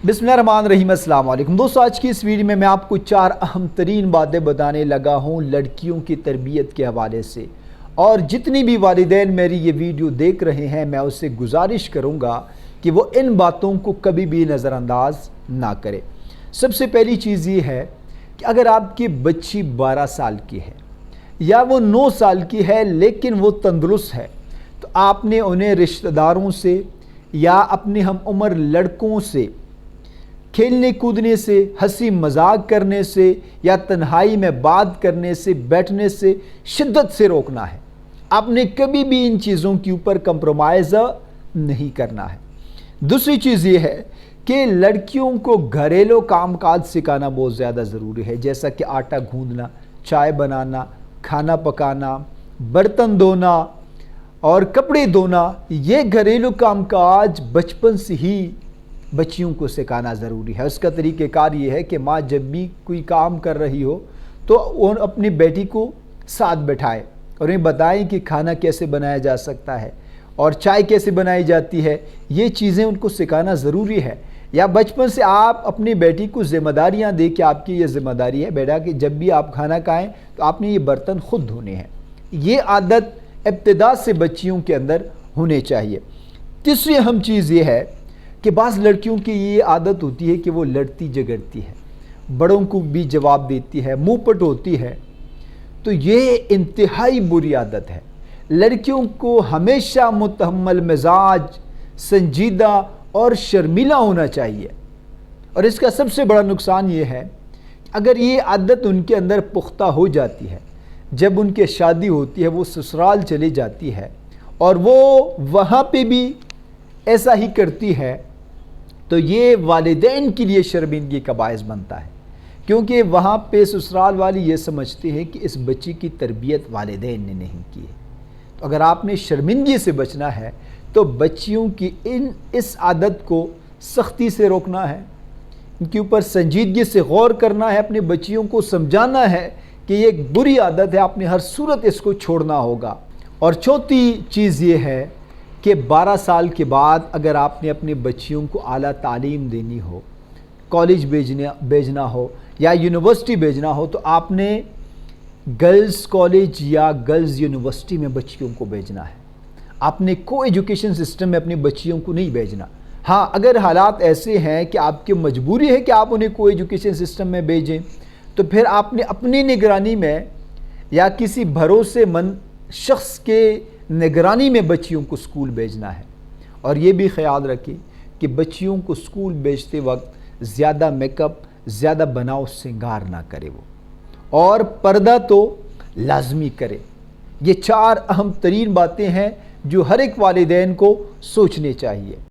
बिस्मिल्लाहिर्रहमानिर्रहीम। अस्सलाम वालेकुम दोस्तों, आज की इस वीडियो में मैं आपको 4 अहम तरीन बातें बताने लगा हूँ लड़कियों की तरबियत के हवाले से। और जितनी भी वालिदैन मेरी ये वीडियो देख रहे हैं, मैं उससे गुजारिश करूँगा कि वो इन बातों को कभी भी नज़रअंदाज ना करें। सबसे पहली चीज़ ये है कि अगर आपकी बच्ची 12 साल की है या वो 9 साल की है लेकिन वो तंदुरुस्त है, तो आपने उन्हें रिश्तेदारों से या अपने हम उम्र लड़कों से खेलने कूदने से, हंसी मजाक करने से या तन्हाई में बात करने से, बैठने से शिद्दत से रोकना है। आपने कभी भी इन चीज़ों के ऊपर कंप्रोमाइज़ नहीं करना है। दूसरी चीज़ ये है कि लड़कियों को घरेलू कामकाज सिखाना बहुत ज़्यादा ज़रूरी है, जैसा कि आटा गूंदना, चाय बनाना, खाना पकाना, बर्तन धोना और कपड़े धोना। ये घरेलू कामकाज बचपन से ही बच्चियों को सिखाना ज़रूरी है। उसका तरीक़ेकार ये है कि माँ जब भी कोई काम कर रही हो तो वो अपनी बेटी को साथ बैठाए और उन्हें बताएं कि खाना कैसे बनाया जा सकता है और चाय कैसे बनाई जाती है। ये चीज़ें उनको सिखाना ज़रूरी है। या बचपन से आप अपनी बेटी को ज़िम्मेदारियाँ दे कि आपकी ये ज़िम्मेदारी है बेटा कि जब भी आप खाना खाएँ तो आपने ये बर्तन ख़ुद धोने हैं। ये आदत इब्तिदा से बच्चियों के अंदर होनी चाहिए। तीसरी अहम चीज़ ये है कि बाज़ लड़कियों की ये आदत होती है कि वो लड़ती झगड़ती है, बड़ों को भी जवाब देती है, मुँह पट होती है। तो ये इंतहाई बुरी आदत है। लड़कियों को हमेशा मुतहम्मल मिजाज, संजीदा और शर्मीला होना चाहिए। और इसका सबसे बड़ा नुकसान ये है, अगर ये आदत उनके अंदर पुख्ता हो जाती है, जब उनकी शादी होती है, वो ससुराल चली जाती है और वो वहाँ पे भी ऐसा ही करती है, तो ये वालिदैन के लिए शर्मिंदगी का बायस बनता है, क्योंकि वहाँ पे ससुराल वाली ये समझते हैं कि इस बच्ची की तरबियत वालिदैन ने नहीं की है। तो अगर आपने शर्मिंदगी से बचना है तो बच्चियों की इस आदत को सख्ती से रोकना है, इनके ऊपर संजीदगी से गौर करना है, अपनी बच्चियों को समझाना है कि ये एक बुरी आदत है, आपने हर सूरत इसको छोड़ना होगा। और चौथी चीज़ ये है कि 12 साल के बाद अगर आपने अपने बच्चियों को आला तालीम देनी हो, कॉलेज भेजना हो या यूनिवर्सिटी भेजना हो, तो आपने गर्ल्स कॉलेज या गर्ल्स यूनिवर्सिटी में बच्चियों को भेजना है। आपने को एजुकेशन सिस्टम में अपनी बच्चियों को नहीं भेजना। हाँ, अगर हालात ऐसे हैं कि आपकी मजबूरी है कि आप उन्हें को एजुकेशन सिस्टम में भेजें, तो फिर आपने अपनी निगरानी में या किसी भरोसेमंद शख्स के निगरानी में बच्चियों को स्कूल भेजना है। और ये भी ख्याल रखें कि बच्चियों को स्कूल भेजते वक्त ज़्यादा मेकअप, ज़्यादा बनाव श्रृंगार ना करे वो, और पर्दा तो लाजमी करे। ये 4 अहम तरीन बातें हैं जो हर एक वालिदैन को सोचने चाहिए।